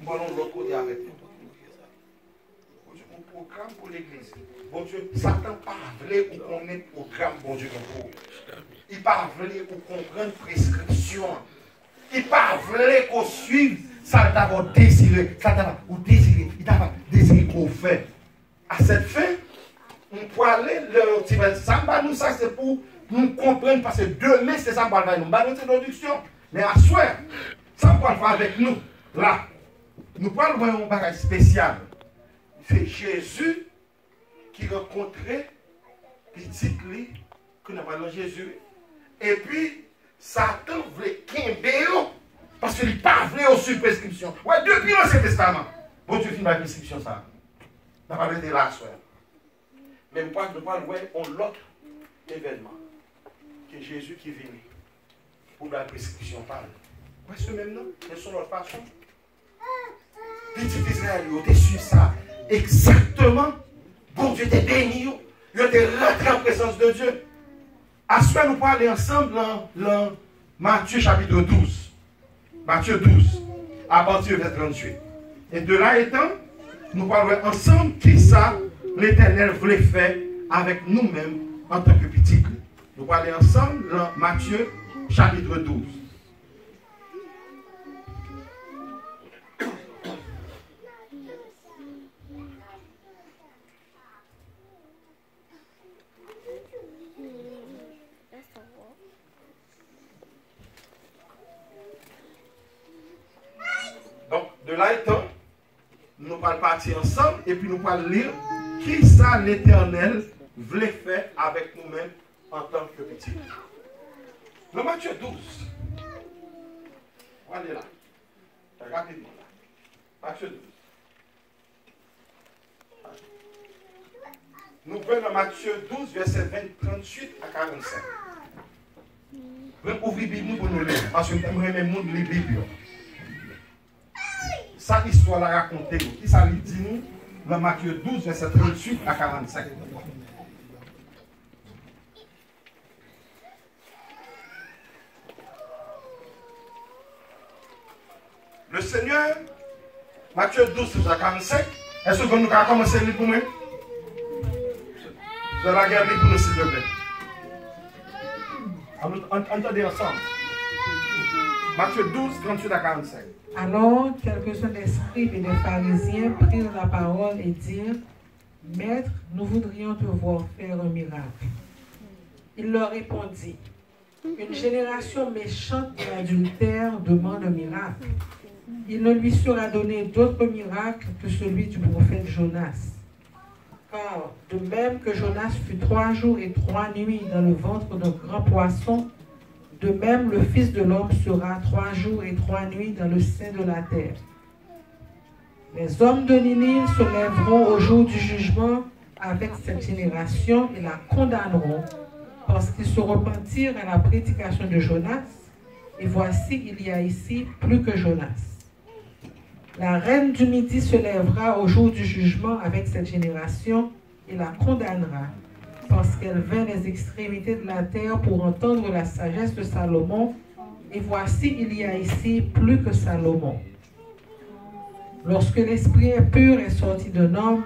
nous allons de l'autre côté avec nous. Bon Dieu, un programme pour l'église. Bon Dieu, Satan pas voulu ou qu'on ait programme, bon Dieu, pour. Il pas voulu ou qu'on prenne prescription. Il pas voulu qu'on suive ça d'abord désiré. Ça d'abord ou désiré. Il d'abord désiré qu'on fait. À cette fin, on peut aller le petit ça nous ça c'est pour nous comprendre parce que demain c'est ça qu'on va nous faire une introduction. Mais à soir, ça qu'on va faire avec nous là. Nous parlons d'un bagage spécial. C'est Jésus qui rencontrait petit lui que nous parlons de Jésus. Et puis Satan voulait qu'il parce qu'il pas voulu au sur prescription. Ouais, depuis l'Ancien Testament. Bon Dieu finit la prescription ça. On va arrêter là soir. Mais nous parlons de l'autre événement. Que Jésus qui vient pour la prescription parle. Ouais, ce même nom, mais sur l'autre façon. Petit Israël, il a su ça. Exactement. Bon Dieu t'est béni. Il a été rentré en présence de Dieu. À ce moment, nous parlons ensemble dans Matthieu chapitre 12. Matthieu 12, à partir du verset 38. Et de là étant, nous parlons ensemble qui ça l'Éternel voulait faire avec nous-mêmes en tant que petits. Nous parlons ensemble dans Matthieu chapitre 12. Donc, de là étant, nous allons partir ensemble et puis nous allons lire qui ça l'Éternel voulait faire avec nous-mêmes en tant que petits. Dans Matthieu 12, on va aller là. Rapidement là. Matthieu 12. Nous venons dans Matthieu 12, verset 38 à 45. Vous ouvrez la Bible pour nous lire, parce que nous aimons les monde les Bibles. Ça, histoire la raconter. Qui ça lui dit nous dans Matthieu 12, verset 38 à 45. Le Seigneur, Matthieu 12, verset 45, est-ce que nous allons commencer à lire pour nous? Je vais la garder pour nous, s'il vous plaît. Entendez ensemble. Matthieu 12, 38 à 45. Alors, quelques-uns des scribes et des pharisiens prirent la parole et dirent, « Maître, nous voudrions te voir faire un miracle. » Il leur répondit, « Une génération méchante et adultère demande un miracle. Il ne lui sera donné d'autre miracle que celui du prophète Jonas. Car, de même que Jonas fut 3 jours et 3 nuits dans le ventre d'un grand poisson, de même le Fils de l'homme sera 3 jours et 3 nuits dans le sein de la terre. Les hommes de Ninive se lèveront au jour du jugement avec cette génération et la condamneront, parce qu'ils se repentirent à la prédication de Jonas, et voici, il y a ici plus que Jonas. La reine du Midi se lèvera au jour du jugement avec cette génération et la condamnera, parce qu'elle vint des extrémités de la terre pour entendre la sagesse de Salomon, et voici, il y a ici plus que Salomon. Lorsque l'esprit impur est sorti d'un homme,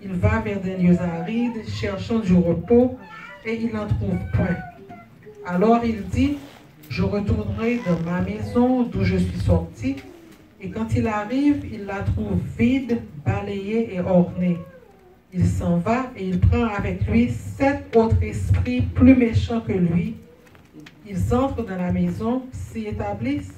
il va vers des lieux arides, cherchant du repos, et il n'en trouve point. Alors il dit, « Je retournerai dans ma maison d'où je suis sorti. » Et quand il arrive, il la trouve vide, balayée et ornée. Il s'en va et il prend avec lui 7 autres esprits plus méchants que lui. Ils entrent dans la maison, s'y établissent,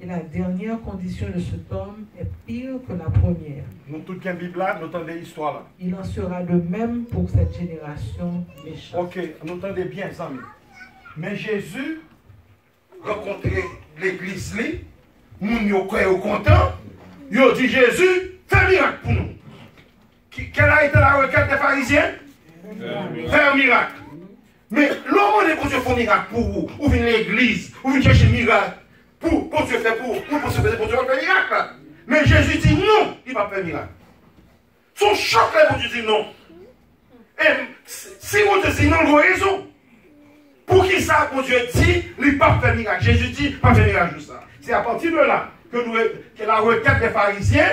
et la dernière condition de cet homme est pire que la première. Nous, toute la Bible là, nous entendons l'histoire là. Il en sera de même pour cette génération méchante. Ok, nous entendez bien, amis. Mais Jésus rencontrait l'église là. Moun yo kwe yo content, yo dit Jésus, fais miracle pour nous. Quelle a été la requête des pharisiens? Faire un miracle. Mais l'homme est pour Dieu faire un miracle pour vous, ou venir à l'église, ou venir chercher un miracle, pour Dieu faire pour Dieu faire un miracle. Mais Jésus dit non, il ne va pas faire un miracle. Son choc là pour Dieu dit non. Et si vous dites non, vous avez raison. Pour qui ça, pour Dieu dit, il ne va pas faire un miracle. Jésus dit, pas faire un miracle juste ça. C'est à partir de là que la requête des pharisiens,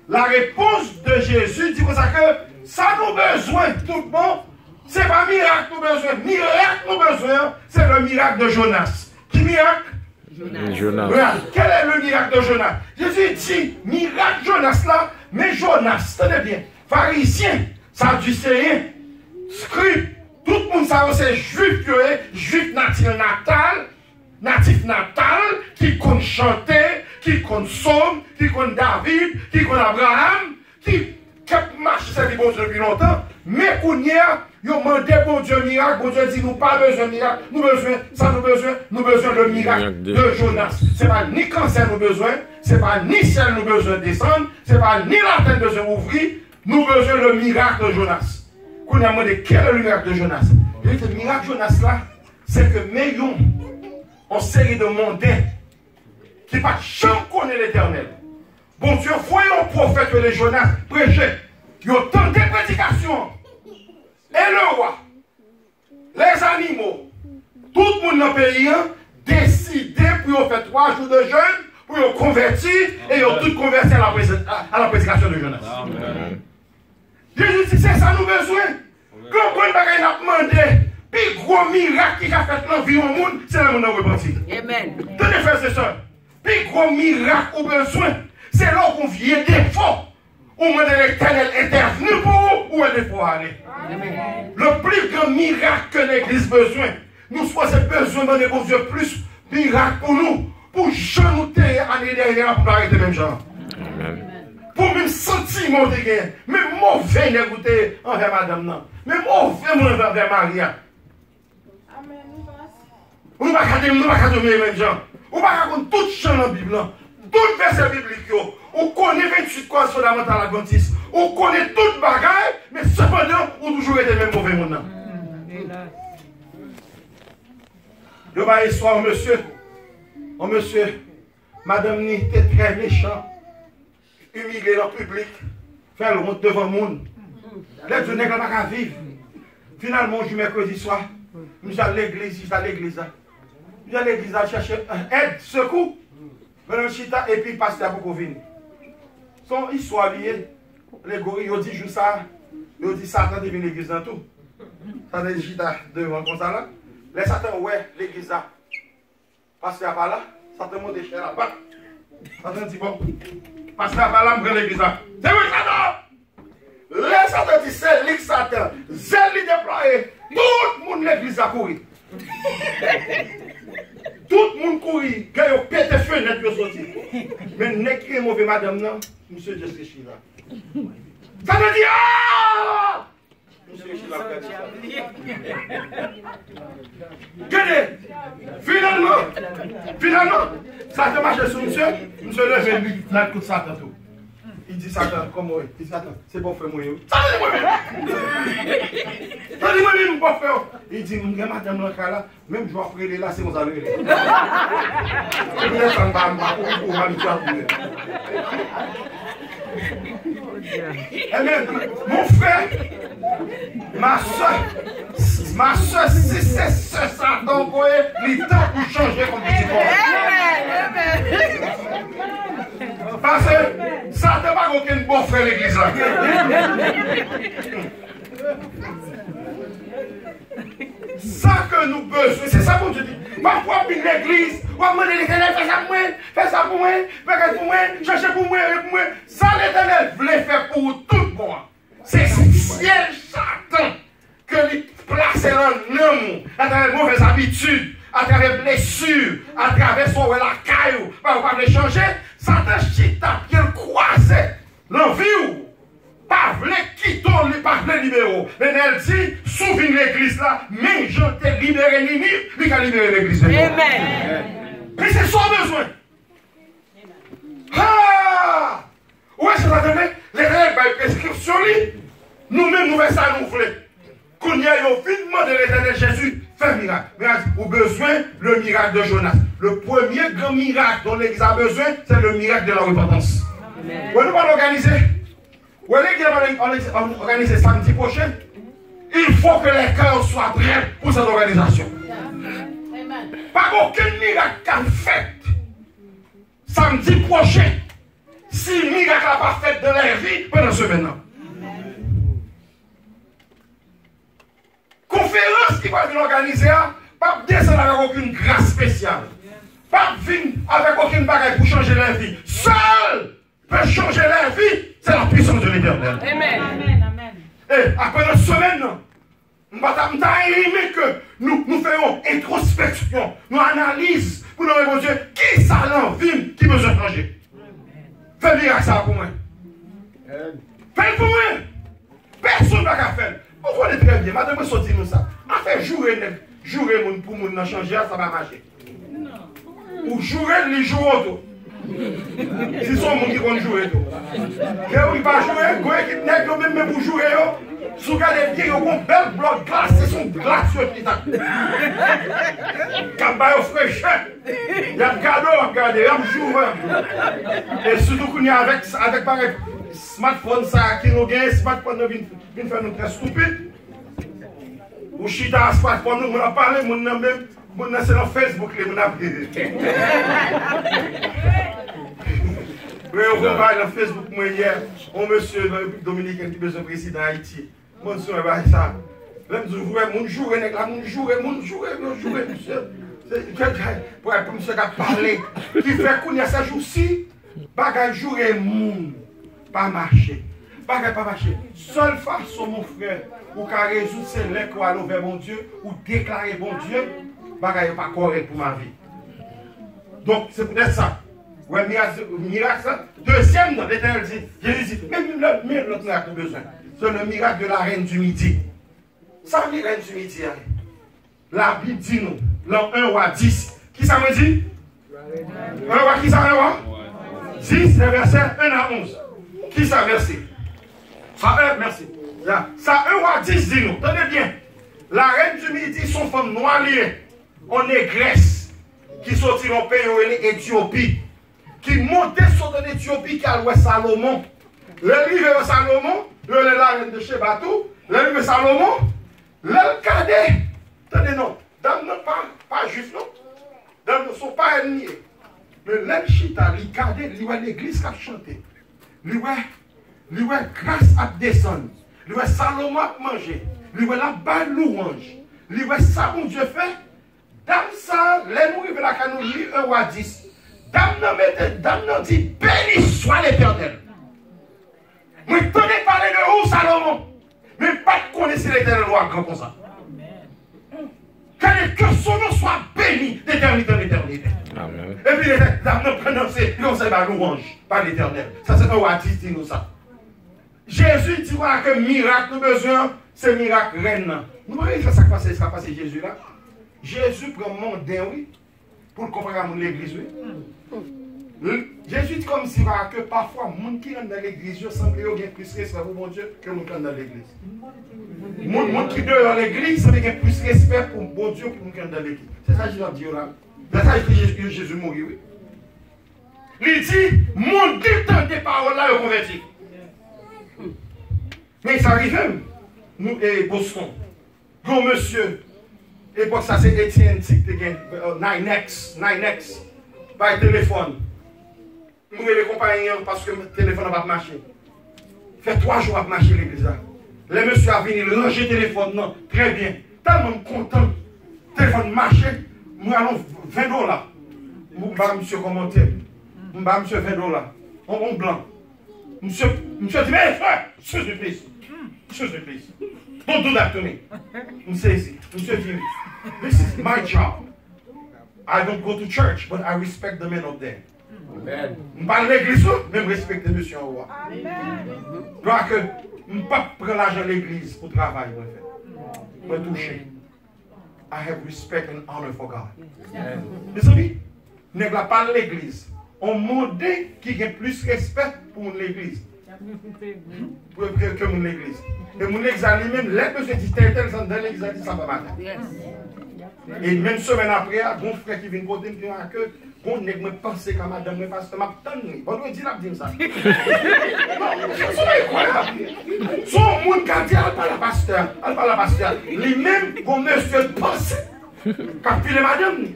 la réponse de Jésus dit comme ça que ça nous besoin, tout le monde, c'est pas miracle nous besoin, miracle nous besoin, c'est le miracle de Jonas. Qui miracle? Jonas. Regarde, quel est le miracle de Jonas? Jésus dit, miracle Jonas là, mais Jonas, tenez bien, pharisien, sadducéen, scribe, tout le monde ça c'est juif natif natal, qui compte chanter, qui compte Somme, qui compte David, qui compte Abraham, qui marche c'est bon Dieu depuis longtemps, mais qu'on y a, ils ont demandé bon Dieu miracle, bon Dieu dit nous pas besoin de miracle, nous besoin le miracle de Jonas. C'est pas ni cancer nous besoin, c'est pas ni ciel nous besoin de descendre, c'est pas ni la terre besoin d'ouvrir, nous besoin le miracle de Jonas. Qu'on a demandé quel est le miracle de Jonas? Et le miracle de Jonas là, c'est que meillons en série de mondains qui ne pas jamais connaître l'éternel. Bon Dieu, voyons un prophète que les Jonas prêchaient. Ils ont tant de prédications. Et le roi, les animaux, tout le monde dans le pays décidé pour faire 3 jours de jeûne, pour les convertir, et ils ont tous converti à la prédication de Jonas. Amen. Jésus dit, c'est ça nous besoin. Quand on a demandé, puis gros miracle qui a fait l'envie au monde, c'est le monde repenti. Amen. Tenez frères et sœurs, puis gros miracle au besoin, c'est là qu'on vient des faux. Au moment de l'éternel intervenu pour vous, où elle est pour aller. Amen. Le plus grand miracle que l'Église a besoin, nous avons besoin de bon Dieu plus miracle pour nous, pour jeûner l'année dernière pour arrêter même genre. Amen. Pour même sentiment de guerre, même mauvais n'écouter envers madame, non. Même mauvais envers Maria. Amen. Nous ne pouvons pas donner même gens. On ne peut pas raconter toute chose dans la Bible. Tout verset biblique, on connaît 28 causes fondamentales adventistes, on connaît toute bagaille, mais cependant, on a toujours été même mauvais monde. Le bail soir, monsieur, madame ni était très méchant, humilié dans le public, faire le monde devant le monde. Les deux nègres n'ont pas vivre. Finalement, je mercredi soir, nous allons à l'église, nous allons à l'église chercher aide, secours. Venons chita et puis pasteur pour venir. Son histoire liée, les gorilles, ils disent ça, ils disent Satan devient l'église dans tout. Ça dit chita devant comme ça là. Les Satan, ouais, l'église là. Pasteur pas là, Satan monte cher là-bas. Satan dit bon, pasteur pas là, je prends l'église là. C'est oui, Satan! Les Satan dit c'est lui Satan, c'est lui déployé. Tout le monde l'église a couru. Tout le monde courit, quand ils pètent les fenêtres, ils sortent. Mais n'est qui est mauvais, madame, non? Monsieur Jessica là. Ça veut dire, ah! Monsieur Chila, regardez, finalement, ça te marche sur monsieur lève lui, là, tout ça, tout. Il dit Satan, comme moi, il dit Satan, c'est bon frère moi. Ça dit moi-même, bon frère. Il dit, madame dans le cas là, même je vais après là, c'est mon ami. Mon frère, ma soeur, si c'est ce Satan, il temps pour changer comme petit corps. Parce que ça n'a pas aucun bon frère l'église là. Ça que nous besoin, c'est ça qu'on te dit. Parfois, l'église, on va demander l'éternel, fais ça pour moi, fais ça pour moi, cherchez pour moi, pour moi. Ça l'éternel voulait faire pour tout le monde. C'est ciel Satan que lui place dans l'homme à travers mauvaises habitudes, à travers blessures, à travers son la caillou, on va le changer. Satan chita, qui le croisait, l'envie ou pas voulait quitter, pas voulait libérer. Mais elle dit, souviens l'église là, mais je t'ai libéré Nini, lui qui a libéré l'église. Amen. Mais c'est son besoin. Ah! Où est-ce que ça donne? Les règles de prescription, nous-mêmes nous faisons ça, nous voulons. Qu'on y a au finement de l'éternel Jésus, fait un miracle. Au besoin, le miracle de Jonas. Le premier grand miracle dont l'église a besoin, c'est le miracle de la repentance. Vous allez l'organiser. Vous allez organiser samedi prochain. Il faut que les cœurs soient prêts pour cette organisation. Pas aucun miracle qu'a fait samedi prochain, si le miracle n'a pas fait de leur vie pendant ce maintenant. Conférence qui va venir organiser, pas descendre avec aucune grâce spéciale. Pas venir avec aucune bagaille pour changer leur vie. Seul peut changer leur vie, c'est la puissance de l'Éternel. Amen. Et après une semaine, nous avons aimé que nous faisons introspection, nous analysons pour nous répondre Dieu, qui ça l'envie qui besoin de changer. Fais bien ça pour moi. Fais pour moi. Personne ne va faire. Vous connaissez très bien, madame, vous sortez nous ça. En fait, jouer pour nous changer, ça va marcher. Ou jouer les jours. Si son monde qui va jouer. Quand on va jouer, quand on va même pour jouer, si vous regardez bien, on a un bel bloc glace, c'est son glace sur le petit. Quand on va offrir cher, il y a un cadeau, regardez, il y a un joueur. Et surtout qu'on est avec pareil. Smartphone ça qui nous gagne, smartphone nous vient faire nous très stupide. Ou chita smartphone nous on a parlé, mon même c'est dans Facebook les mon a pris. Oui, on va parler dans Facebook moi hier, un monsieur dans République Dominicaine qui besoin président Haïti. Mon soeur va ça. Là nous jouer mon jouer nèg là mon jouer monsieur. Pour monsieur qui parler qui fait connaître ça jour-ci, bagage jouer monde. Pas marcher. Pas marcher. Seule façon, mon frère, ou qu'à résoudre, c'est là qu'on aller vers mon Dieu, ou déclarer bon Dieu, bagaille pas correct pour ma vie. Donc, c'est peut-être ça. Ouais, miracle, ça. Deuxième, dans l'Éternel dit, Jésus dit, même l'autre miracle a besoin. C'est le miracle de la reine du midi. Ça, la reine du midi, la Bible dit nous, dans 1 roi 10. Qui ça me dit? 1 roi, qui ça, 1 roi? 10, c'est verset 1 à 11. Qui ça, merci? Ça, merci. Ça, 1 roi 10 dit nous. Tenez bien. La reine du midi, son femme noire liée. On est Grèce. Qui sortit dans le pays Éthiopie. Qui montait sur l'Éthiopie qui a loué Salomon. Le livre de Salomon, le la reine de Shebatou, le livre de Salomon, le cadet. Tenez non. Dame non pas juif non. Dame ne sont pas ennemis. Mais l'Elchita, le cadet, l'église qui a chanté. Lui grâce à descendre. Lui Salomon a mangé. Lui la balle louange. Lui ça mon Dieu fait. Dame ça, les nous la canou lit 1 roi 10. Dame non dit béni soit l'Éternel. Moi tenez parler de où Salomon. Mais pas de connaître l'Éternel roi grand comme ça. Que son nom soit béni d'éternité en éternité. Amen. Et puis les dames nous prononcent comme ça la louange par l'Éternel. Ça c'est un roi 10 dit nous ça. Jésus dit que miracle nous besoin, c'est miracle reine. Nous voyez ça passe Jésus là. Jésus prend mon dé oui pour comparer à l'église oui. Jésus dit comme si que parfois les gens qui rentrent dans l'église semblent avoir plus respect pour mon Dieu que les gens qui rentrent dans l'église. Les gens qui sont dans l'église semblent avoir plus respect pour mon Dieu que les gens qui rentrent dans l'église. C'est ça que je dis là. C'est ça que Jésus mourit oui. Il dit, mon Dieu tant des paroles là est converti. Mais ça arrive même. Nous et Boston. Gros monsieur. Et pour ça c'est Etienne qui a 9X. Par téléphone. Nous les compagnons parce que le téléphone n'a pas marché. Fait 3 jours à marcher l'église là. Les monsieur a venu ranger le téléphone. Non, très bien. Tellement content. Le téléphone marchait. Nous allons $20. Monsieur commenter. Monsieur $20. On blanc. Monsieur dit, mais frère, excuse me please. Don't do that to me. Monsieur dit, this is my job. I don't go to church, but I respect the men up there. Je parle de l'église, mais je respecte monsieur en roi. Donc, je ne peux pas prendre l'argent de l'église pour travailler. Je vais toucher. I have respect and honor for God. Mes amis, ne pas l'église. On monde qui a plus respect pour l'église. Que mon église. Et mon église lui-même, les personnes qui étaient dans l'église, ça va matin. Et même semaine après, mon frère qui vient de côté me dit que bon nèg me penser comme madame me pasteur m'a tendre. Bon on dit la dire ça. Non, c'est quoi? Son monde qui dit elle pas la pasteur, lui-même bon monsieur pense. Quand il est madame,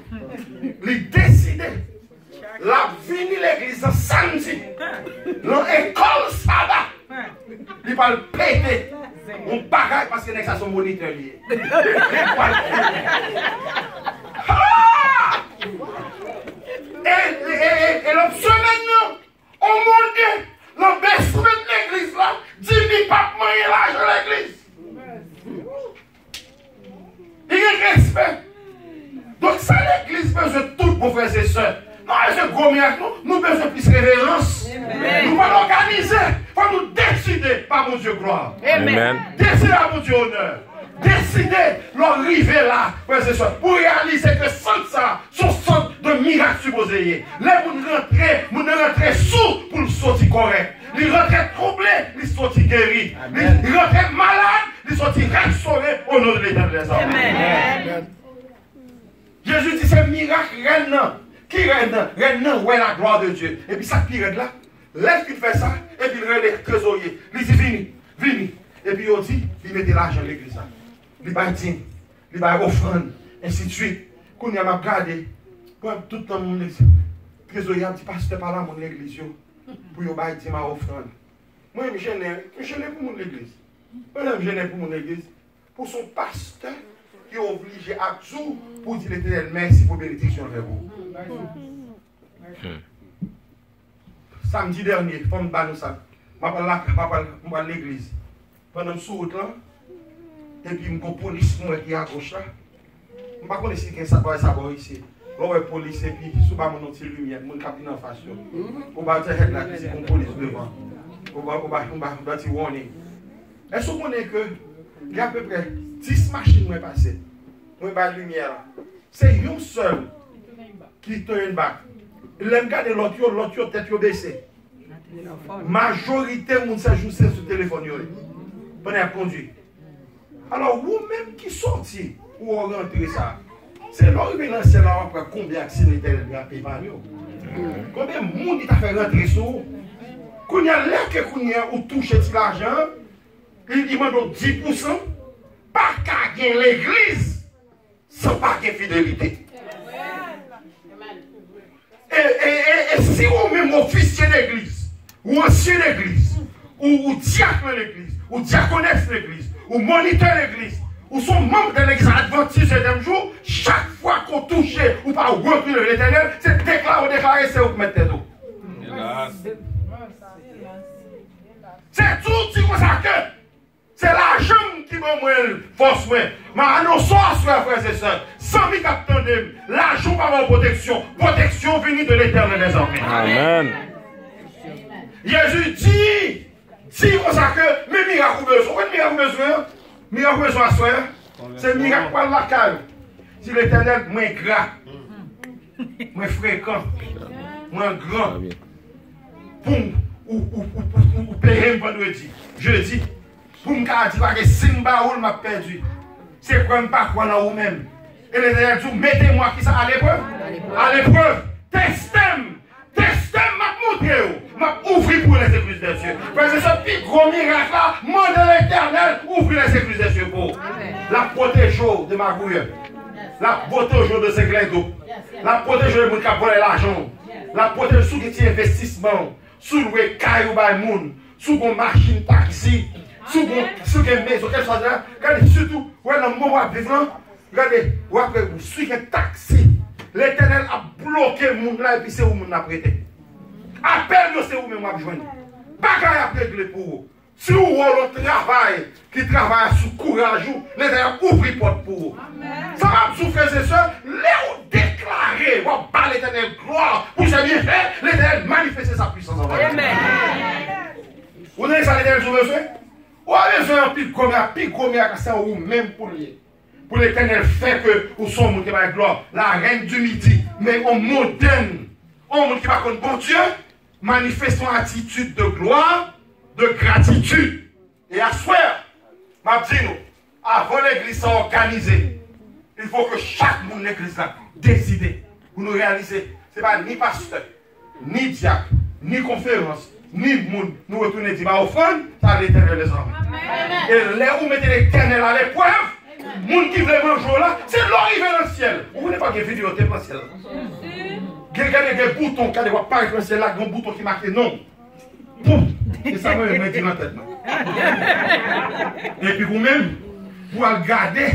il décide la vini l'église samedi. Dans l'école sabbat. Il va le péter. On bagaille parce que c'est son moniteur lié. Et l'option maintenant, on monte l'embêtement de l'église là, dit qu'il pas moyen l'argent de l'église. Il y a respect. Donc ça l'église besoin de tout pour frères et sœurs. Non, c'est gros miracle, nous besoin de plus révérence. Nous allons organiser, il faut nous décider par mon Dieu gloire. Amen. Décider par mon Dieu honneur. Décider l'arriver là, frères et sœurs, pour réaliser que sans ça, son centre de miracle supposé. Là, vous rentrez sous pour le sortir correct. Il rentre troublé, il sortit guéri. Il rentre malade, il sortit restauré au nom de l'Éternel des hommes. Amen. Jésus dit c'est miracle, reine. Qui reine? Reine, où est la gloire de Dieu? Et puis ça qui reine là, laisse qu'il fait ça, et puis il reine les trésoriers. Il dit vini. Et puis il dit, il met l'argent dans l'église là. Il va dîner, il va offrande, ainsi de suite. Quand il m'a regardé, pour tout le temps, mon trésorier a dit, pasteur par là, mon église, pour y avoir dit ma offrande. Moi, je gêne pour mon église. Moi, je gêne pour mon église. Pour son pasteur qui est obligé à tout pour dire l'Éternel merci pour bénédiction avec vous. Samedi dernier, il faut me battre ça. Je vais à l'église. Pendant que je suis là, et puis je me police qui est à gauche là. Je ne sais pas si ça va ici. Là, la police, et puis, sous mon petit lumière, mon capitaine en face. On va dire que la police devant. On va dire warning. Est-ce que vous connaissez que il y a à peu près 10 machines qui sont passées? On va la lumière. C'est une seule qui tourne bas. Il aime garder l'autre tête baissée. Majorité de gens se jouent sur le téléphone pendant la conduite. Alors, vous-même qui sortez ou rentrez ça, c'est là où il ciel après combien d'accidents il y a payé par nous. Combien de monde t'a fait rentrer sur vous? Quand il y a l'air que vous touchez l'argent, il demande 10%, pas qu'à gagner l'église sans pas gagner fidélité. Et si vous-même officier l'église, ou ancien l'église, ou diacre l'église, ou diaconesse l'église, ou moniteur l'église, ou sont membres de l'église adventiste du jour, chaque fois qu'on touche ou pas retourner l'éternel, c'est déclarer, c'est vous qui mettez d'eau. C'est tout qui comme ça que c'est l'argent qui m'a force. Mais annonçons à soi, frères et sœurs, 100 000 capteurs l'argent va avoir protection. Protection venue de l'éternel des hommes. Amen. Jésus dit comme ça que mes miracles besoin. Quel miracle besoin? Miracle besoin à soi. C'est miracle pour la calme. Si l'éternel moins gras, moins fréquent, moins grand, ou payer vendredi, jeudi, pour me dire que Simba ou m'a perdu. C'est quoi pas quoi dans vous-même. Et l'éternel dit, mettez-moi qui ça à l'épreuve. À l'épreuve. Testez, m'a montré, m'a ouvert pour les écluses des cieux. Parce que ce petit gros miracle là, demande l'éternel, ouvrir les écluses des cieux pour. La protéger de ma bouille. La protéger de ses glins d'eau. La protéger de mon qui a volé l'argent. La protéger sous qui investissement. Sous le caillou by moon. Sous une machine taxi. Sous une maison, quelque chose là. Regardez, surtout, ouais, dans le moment où vivant, regardez, vous suivez un taxi. L'éternel a bloqué le monde là et puis c'est où mon a prêté. Appelle-nous, c'est où même moi besoin. Bagaille à régler pour vous. Si vous avez un travail qui travaille sous courage, l'éternel ouvre les portes pour vous. Ça va souffrir, c'est ça. Les déclarer, vous parlez l'éternel gloire pour ce bien fait, l'éternel manifester sa puissance en vous. Amen. Vous avez ça, l'éternel sur besoin? Vous avez besoin d'un pile combien c'est vous même pour lui. Pour l'éternel fait que vous sommes montés par la gloire, la reine du midi, mais on moderne, on monte qui va contre bon Dieu, manifeste une attitude de gloire, de gratitude. Et à soir, m'a dit nous, avant l'église organisée, il faut que chaque monde de l'église décide pour nous réaliser. Ce n'est pas ni pasteur, ni diacre, ni conférence, ni monde, nous retourner dire, offrande, ça l'éternel des hommes. Et là où vous mettez l'éternel à l'épreuve, les gens qui veulent manger là, c'est l'arrivée dans le ciel. Vous ne voulez pas qu'il y ait vidéo dans le ciel. Il y a des boutons qui apparaissent dans c'est là, un bouton qui marque non. Boum! Et ça va me mettre dans la tête. Et puis vous-même, vous allez garder,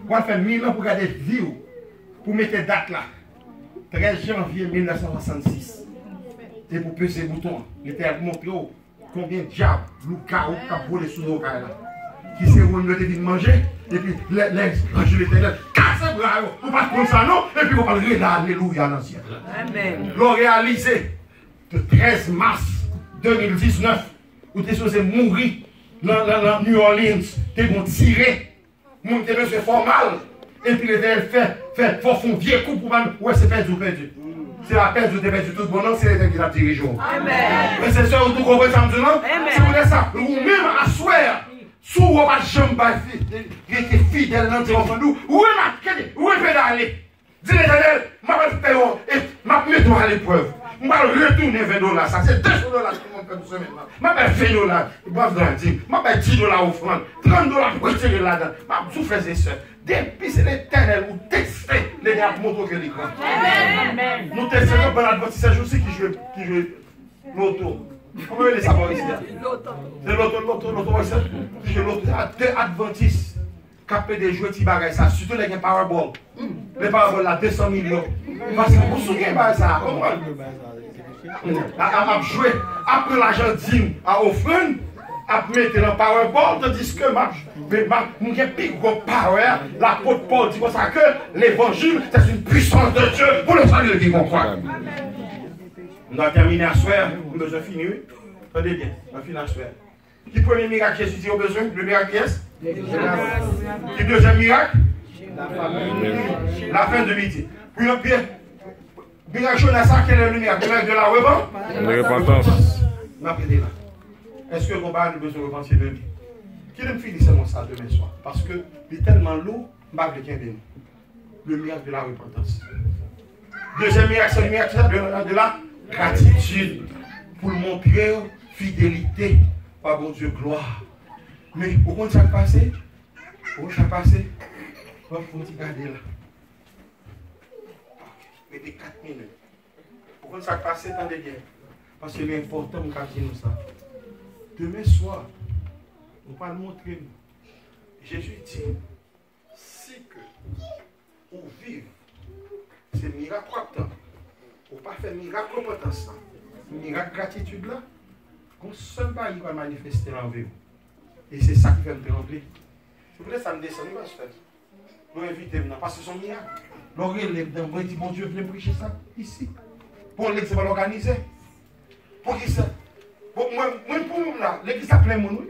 vous allez faire 1000 ans pour garder vie, pour mettre date là. 13 janvier 1966. Et pour peser le bouton, il était à vous montrer combien de diables, Lucas, qui a volé sous nos cailles là. Qui s'est roulé le débit de manger, et puis les anges de l'éternel, cassez bras, vous pas comme ça non, et puis vous parlez d'Alléluia dans le ciel. Amen. L'ont réalisé le 13 mars 2019, où tu es supposé mourir dans New Orleans, tu es tiré, tu es fait formal, et puis l'éternel fait fond vieux coup pour man, ouais c'est perdu. C'est la peine de te perdu tout bon, non, c'est l'éternel qui l'a dirigé. Amen. Mais c'est ça, vous comprenez ça maintenant? C'est pour ça, vous-même à soir. Si vous n'avez pas jamais fidèle dans le enfant, où est pédalé? Dis l'éternel, je vais faire et je vais mettre à l'épreuve. Je vais retourner $20. Ça, c'est $200 que je vais faire. Je vais faire $20. Je vais faire $10 offrande. $30 pour retirer là-dedans. Je vais faire ça. Depuis c'est l'éternel, vous testez les gars pour montrer que l'écran. Nous testons le bon adventiste, c'est aussi qui joue l'auto. Comment est-ce ça va ici? C'est l'auto, c'est l'auto adventiste. Capé des jouets qui bagaillent ça, surtout les Powerball. Les Powerball là, 200 millions. Parce que vous vous souvenez de ça, comment? À jouer, après l'Argentine, à offrande, à mettre dans Powerball, tandis que mon plus gros power, l'apôtre Paul dit comme ça que l'évangile, c'est une puissance de Dieu pour le salut de qui croit. On a terminé à soir, on a besoin de finir. Attendez bien, on a fini à soir. Qui premier miracle Jésus dit au besoin? Le miracle yes? Qui deuxième miracle? La fin de midi. Puis miracle Jonathan, quel est le miracle? Le miracle de la repentance. Est-ce que vous avez besoin de repentir de lui? Qui me finit seulement ça demain soir? Parce que il est tellement lourd, je ne sais pas le miracle de la repentance. Deuxième miracle, c'est le miracle de la gratitude pour montrer fidélité par bon Dieu, gloire. Mais au compte ça passé, on va garder là. Mettez 4 minutes. Au compte ça passé, attendez bien. Parce que l'important, on va dire nous ça. Demain soir, on va montrer. Jésus dit, si que vous vivez, c'est miracle temps. Ou pas faire miracle repentance, miracle gratitude là, qu'on seul pas il va manifester en vous. Et c'est ça qui fait me remplir. C'est pour ça que ça me descend, il va se faire. Nous invitons maintenant, parce que c'est son miracle. L'oreille, on dit, mon Dieu, venez prêcher ça ici. Pour l'église, va l'organiser. Pour qui ça? Pour moi, là, l'église a plein de monde.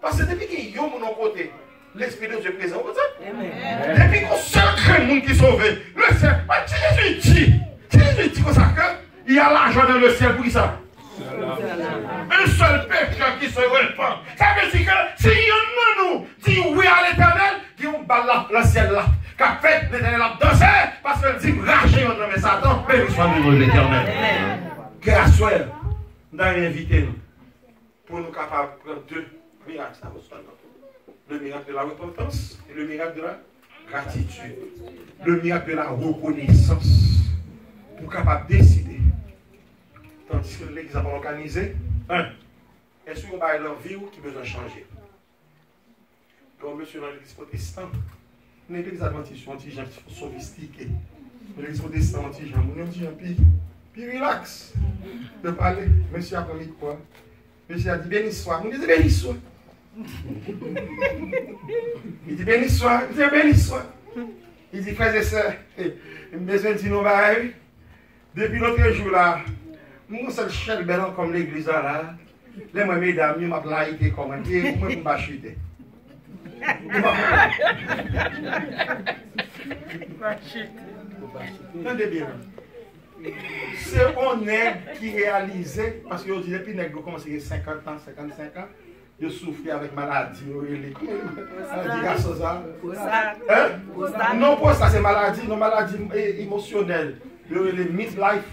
Parce que depuis qu'il y a mon côté, l'Esprit de Dieu est présent. Depuis qu'on sacre le monde qui est sauvé, le ciel, Jésus dit comme ça qu'il y a l'argent dans le ciel pour qui ça? Un seul pécheur qui se repent. Ça veut dire que si il y en a nous dit oui à l'éternel, qui ont balle le ciel là, qu'a fait l'éternel a dansé, parce qu'elle dit racher on nomme Satan, mais il soit de l'éternel. Grâce à elle, nous avons invité nous pour nous capables de prendre 2 miracles. Le miracle de la repentance et le miracle de la gratitude. Le miracle de la reconnaissance. Pour capable décider. Tandis que l'église a organisé, est-ce qu'on va leur vie ou qui besoin de changer? Comme monsieur dans l'église protestante, l'église adventiste, on dit gens sophistiqués. L'église protestante, on dit gens, puis relax. De parler, monsieur a promis quoi? Monsieur a dit béni soit. On dit béni soit. Il dit béni soit. Il dit béni soit. Il dit frères et sœurs, il me besoin de dire non, depuis l'autre jour là, nous sommes chers belles comme l'église là. Les mesdames, nous m'ont laïqué comme un et moi je vais chuter. Entendez bien. C'est un nègre qui réalisait, parce que depuis que nous commencé à 50 ans, 55 ans, je souffrais avec maladie. Non, pour ça, c'est maladie, non maladie émotionnelle. Le midlife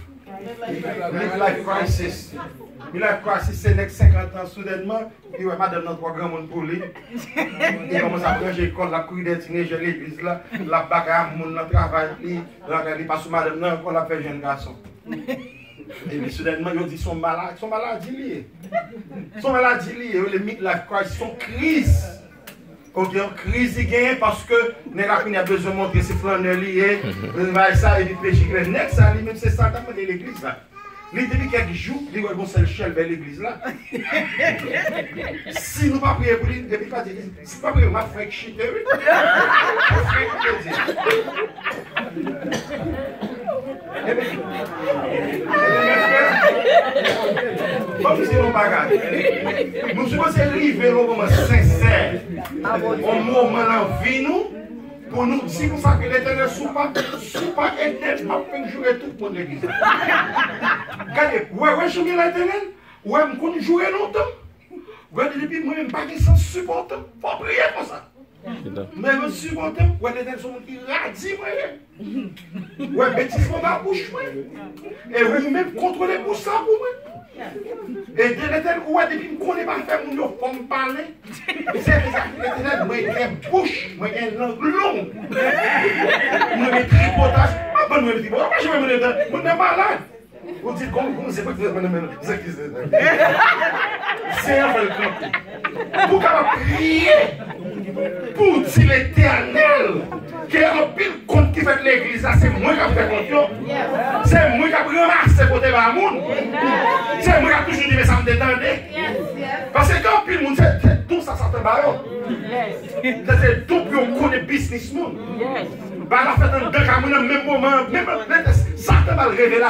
crisis. Midlife crisis, c'est 50 ans soudainement. Et ouais, madame, notre grand monde pour lui. Il commence à prendre l'école, la cour des teenagers, l'église là, la bagarre, mon travail, il passe madame, on l'a fait jeune garçon. Et puis soudainement, ils disent son maladie liée. Son maladie liée, le midlife crisis, son crise. Quand il y a une crise, il gagne parce que il a besoin de montrer ses flaneurs liés, ça, et puis péché. Next, ça, même c'est ça, de l'église là. Mais depuis quelques jours, il y a un seul chel vers l'église là. Si nous ne pas prier pour lui, depuis pas dire, si pas prier, on va faire chier, oui. Comme si on bagarre. Nous sommes arrivés au moment sincère, au moment en vie nous, pour nous dire comme ça que l'Éternel sous pas éternel, m'a fait jouer tout pour l'église. Regardez, ouais, je suis l'Éternel, ouais, je connais jouer longtemps. Regardez, depuis moi, je ne pas sans supporter, il faut prier pour ça. Mais je supporte, ouais, l'Éternel sont qui radie, ouais, bêtise pour ma bouche, et vous-même contrôlez pour ça, pour moi. Et de l'Éternel, ouais, depuis que je ne connais pas faire mon nom pour me parler, c'est l'Éternel, moi, j'ai une bouche, moi, j'ai une langue longue. Moi, j'ai tripotage. Moi, je vais me dire, je suis malade. Vous dites, comment c'est pas que vous êtes c'est un peu le camp. Pour prier, pour dire l'Éternel, qu'il y a un pile compte qui fait l'église, c'est moi qui ai fait compte. C'est moi qui ai ramassé pour le monde. C'est moi qui ai toujours dit, mais ça me détendait. Parce que quand pile monde, c'est tout ça, ça te barre. C'est tout pour qu'on connaît business monde. Bah, la fête en deux cas, même moment, même ça te va révéler.